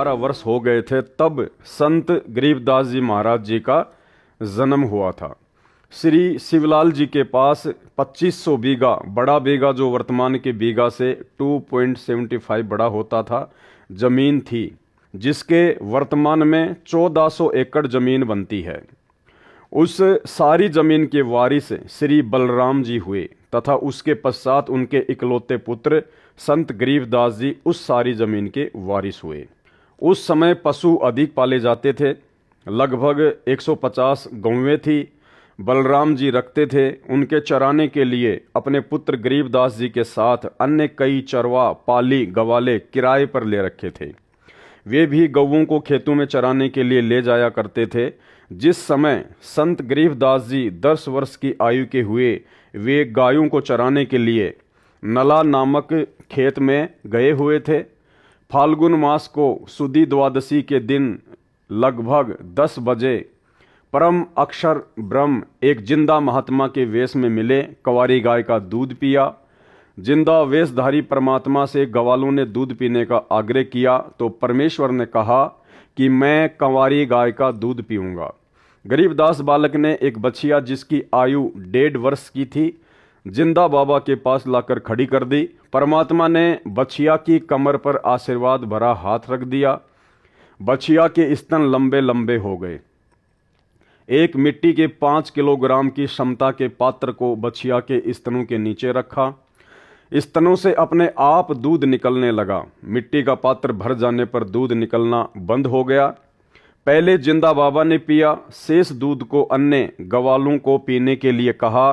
12 वर्ष हो गए थे तब संत गरीबदास जी महाराज जी का जन्म हुआ था। श्री शिवलाल जी के पास 2500 बीघा, बड़ा बीघा जो वर्तमान के बीघा से 2.75 बड़ा होता था, जमीन थी, जिसके वर्तमान में 1400 एकड़ जमीन बनती है। उस सारी जमीन के वारिस श्री बलराम जी हुए तथा उसके पश्चात उनके इकलौते पुत्र संत गरीबदास जी उस सारी जमीन के वारिस हुए। उस समय पशु अधिक पाले जाते थे, लगभग 150 गौवें थी। बलराम जी रखते थे। उनके चराने के लिए अपने पुत्र गरीबदास जी के साथ अन्य कई चरवा, पाली, गवाले किराए पर ले रखे थे। वे भी गौवों को खेतों में चराने के लिए ले जाया करते थे। जिस समय संत गरीबदास जी 10 वर्ष की आयु के हुए, वे गायों को चराने के लिए नला नामक खेत में गए हुए थे। फाल्गुन मास को सुदी द्वादशी के दिन लगभग 10 बजे परम अक्षर ब्रह्म एक जिंदा महात्मा के वेश में मिले, कंवारी गाय का दूध पिया। जिंदा वेशधारी परमात्मा से गवालों ने दूध पीने का आग्रह किया तो परमेश्वर ने कहा कि मैं कंवारी गाय का दूध पीऊंगा। गरीबदास बालक ने एक बछिया जिसकी आयु 1.5 वर्ष की थी, जिंदा बाबा के पास लाकर खड़ी कर दी। परमात्मा ने बछिया की कमर पर आशीर्वाद भरा हाथ रख दिया। बछिया के स्तन लंबे लंबे हो गए। एक मिट्टी के 5 किलोग्राम की क्षमता के पात्र को बछिया के स्तनों के नीचे रखा। स्तनों से अपने आप दूध निकलने लगा। मिट्टी का पात्र भर जाने पर दूध निकलना बंद हो गया। पहले जिंदा बाबा ने पिया, शेष दूध को अन्य गवालों को पीने के लिए कहा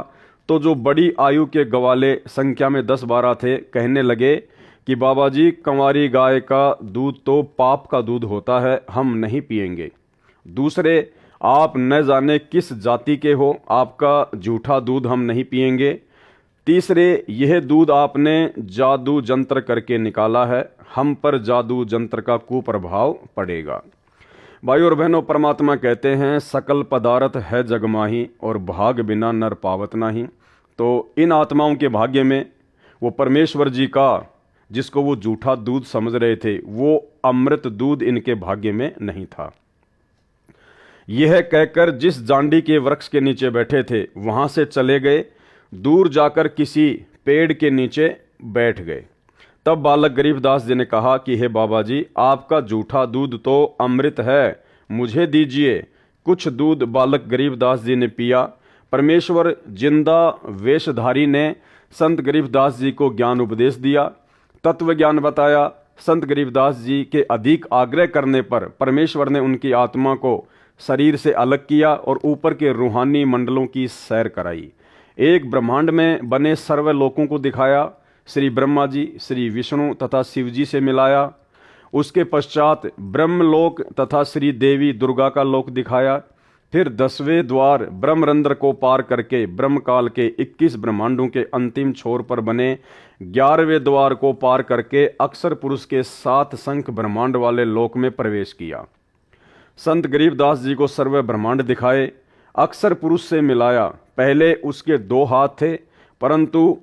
तो जो बड़ी आयु के गवाले संख्या में 10-12 थे, कहने लगे कि बाबा जी, कंवारी गाय का दूध तो पाप का दूध होता है, हम नहीं पिएंगे। दूसरे, आप न जाने किस जाति के हो, आपका झूठा दूध हम नहीं पिएंगे। तीसरे, यह दूध आपने जादू जंत्र करके निकाला है, हम पर जादू जंत्र का कुप्रभाव पड़ेगा। भाई और बहनों, परमात्मा कहते हैं सकल पदार्थ है जगमाही और भाग बिना नर पावत नाही। तो इन आत्माओं के भाग्य में वो परमेश्वर जी का, जिसको वो झूठा दूध समझ रहे थे, वो अमृत दूध इनके भाग्य में नहीं था। यह कहकर जिस जांडी के वृक्ष के नीचे बैठे थे वहां से चले गए। दूर जाकर किसी पेड़ के नीचे बैठ गए। तब बालक गरीबदास जी ने कहा कि हे बाबा जी, आपका झूठा दूध तो अमृत है, मुझे दीजिए। कुछ दूध बालक गरीबदास जी ने पिया। परमेश्वर जिंदा वेशधारी ने संत गरीबदास जी को ज्ञान उपदेश दिया, तत्व ज्ञान बताया। संत गरीबदास जी के अधिक आग्रह करने पर परमेश्वर ने उनकी आत्मा को शरीर से अलग किया और ऊपर के रूहानी मंडलों की सैर कराई। एक ब्रह्मांड में बने सर्वलोकों को दिखाया। श्री ब्रह्मा जी, श्री विष्णु तथा शिव जी से मिलाया। उसके पश्चात ब्रह्मलोक तथा श्री देवी दुर्गा का लोक दिखाया। फिर 10वें द्वार ब्रह्मरंध्र को पार करके ब्रह्मकाल के 21 ब्रह्मांडों के अंतिम छोर पर बने 11वें द्वार को पार करके अक्षर पुरुष के 7 शंख ब्रह्मांड वाले लोक में प्रवेश किया। संत गरीबदास जी को सर्व ब्रह्मांड दिखाए, अक्षर पुरुष से मिलाया। पहले उसके 2 हाथ थे, परंतु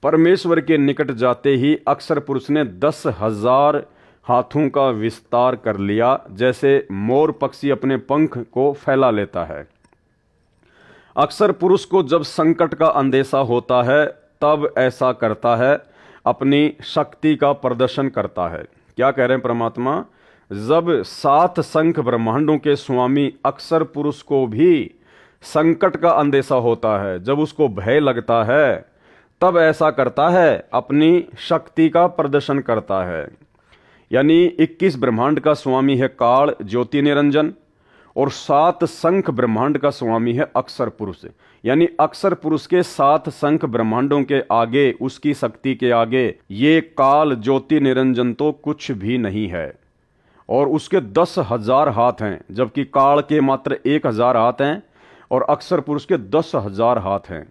परमेश्वर के निकट जाते ही अक्षर पुरुष ने 10,000 हाथों का विस्तार कर लिया, जैसे मोर पक्षी अपने पंख को फैला लेता है। अक्षर पुरुष को जब संकट का अंदेशा होता है तब ऐसा करता है, अपनी शक्ति का प्रदर्शन करता है। क्या कह रहे हैं परमात्मा? जब 7 शंख ब्रह्मांडों के स्वामी अक्षर पुरुष को भी संकट का अंदेशा होता है, जब उसको भय लगता है, तब ऐसा करता है, अपनी शक्ति का प्रदर्शन करता है। यानी 21 ब्रह्मांड का स्वामी है काल ज्योति निरंजन और 7 शंख ब्रह्मांड का स्वामी है अक्षर पुरुष। यानी अक्षर पुरुष के 7 शंख ब्रह्मांडों के आगे, उसकी शक्ति के आगे ये काल ज्योति निरंजन तो कुछ भी नहीं है। और उसके 10,000 हाथ हैं, जबकि काल के मात्र 1,000 हाथ हैं और अक्षर पुरुष के 10,000 हाथ हैं।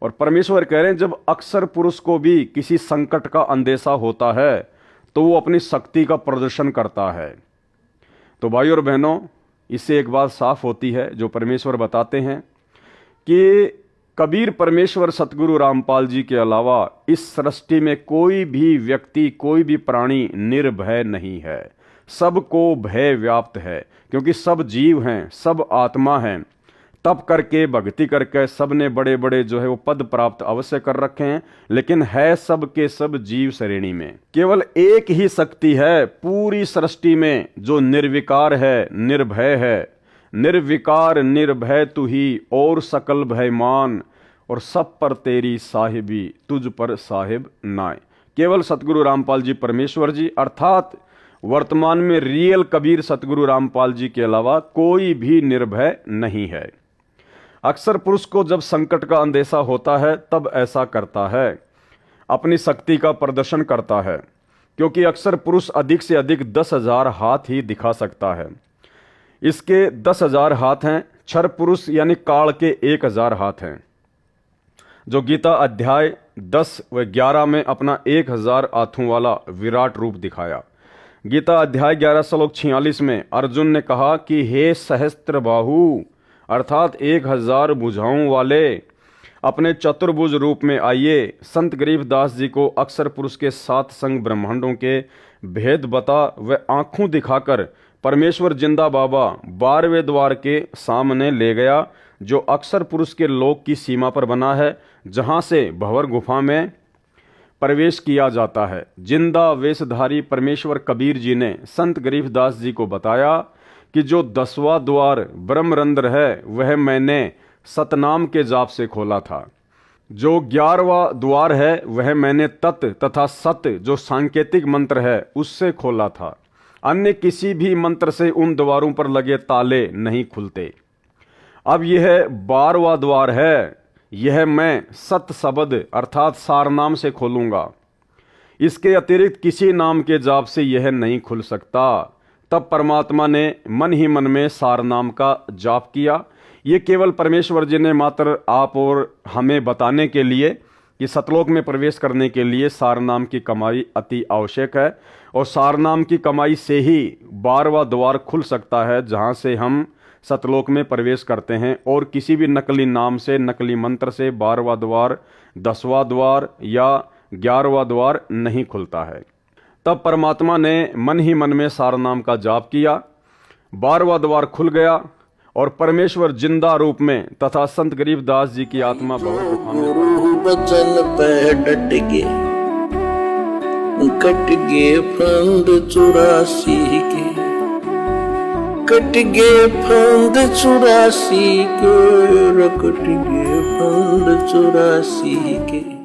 और परमेश्वर कह रहे हैं जब अक्षर पुरुष को भी किसी संकट का अंदेशा होता है तो वो अपनी शक्ति का प्रदर्शन करता है। तो भाई और बहनों, इससे एक बात साफ होती है जो परमेश्वर बताते हैं कि कबीर परमेश्वर सतगुरु रामपाल जी के अलावा इस सृष्टि में कोई भी व्यक्ति, कोई भी प्राणी निर्भय नहीं है। सबको भय व्याप्त है, क्योंकि सब जीव हैं, सब आत्मा हैं। तप करके भक्ति करके सब ने बड़े बड़े जो है वो पद प्राप्त अवश्य कर रखे हैं, लेकिन है सब के सब जीव श्रेणी में। केवल एक ही शक्ति है पूरी सृष्टि में जो निर्विकार है, निर्भय है। निर्विकार निर्भय तू ही और सकल भय मान, और सब पर तेरी साहिबी तुझ पर साहिब नाय। केवल सतगुरु रामपाल जी परमेश्वर जी, अर्थात वर्तमान में रियल कबीर सतगुरु रामपाल जी के अलावा कोई भी निर्भय नहीं है। अक्सर पुरुष को जब संकट का अंदेशा होता है तब ऐसा करता है, अपनी शक्ति का प्रदर्शन करता है, क्योंकि अक्सर पुरुष अधिक से अधिक 10,000 हाथ ही दिखा सकता है। इसके 10,000 हाथ हैं, क्षर पुरुष यानी काल के 1,000 हाथ हैं, जो गीता अध्याय 10 व 11 में अपना 1,000 हाथों वाला विराट रूप दिखाया। गीता अध्याय 11 श्लोक 46 में अर्जुन ने कहा कि हे सहस्त्र बाहु, अर्थात 1,000 भुजाओं वाले, अपने चतुर्भुज रूप में आइए। संत गरीबदास जी को अक्सर पुरुष के 7 संग ब्रह्मांडों के भेद बता व आंखों दिखाकर परमेश्वर जिंदा बाबा 12वें द्वार के सामने ले गया, जो अक्सर पुरुष के लोक की सीमा पर बना है, जहां से भंवर गुफा में प्रवेश किया जाता है। जिंदा वेशधारी परमेश्वर कबीर जी ने संत गरीबदास जी को बताया कि जो 10वां द्वार ब्रह्मरंध्र है वह मैंने सतनाम के जाप से खोला था। जो 11वां द्वार है वह मैंने तत् तथा सत जो सांकेतिक मंत्र है उससे खोला था। अन्य किसी भी मंत्र से उन द्वारों पर लगे ताले नहीं खुलते। अब यह 12वां द्वार है, यह मैं सत शब्द अर्थात सार नाम से खोलूंगा। इसके अतिरिक्त किसी नाम के जाप से यह नहीं खुल सकता। तब परमात्मा ने मन ही मन में सार नाम का जाप किया। ये केवल परमेश्वर जी ने मात्र आप और हमें बताने के लिए कि सतलोक में प्रवेश करने के लिए सार नाम की कमाई अति आवश्यक है, और सार नाम की कमाई से ही 12वां द्वार खुल सकता है, जहां से हम सतलोक में प्रवेश करते हैं। और किसी भी नकली नाम से, नकली मंत्र से 12वां द्वार, 10वां द्वार या 11वां द्वार नहीं खुलता है। तब परमात्मा ने मन ही मन में सार नाम का जाप किया, 12वां द्वार खुल गया और परमेश्वर जिंदा रूप में तथा संत गरीबदास जी की आत्मा बचन पे डट गए, कट गए फंद 84 के, कट गए फंद 84 के, कट गए फंद 84 के।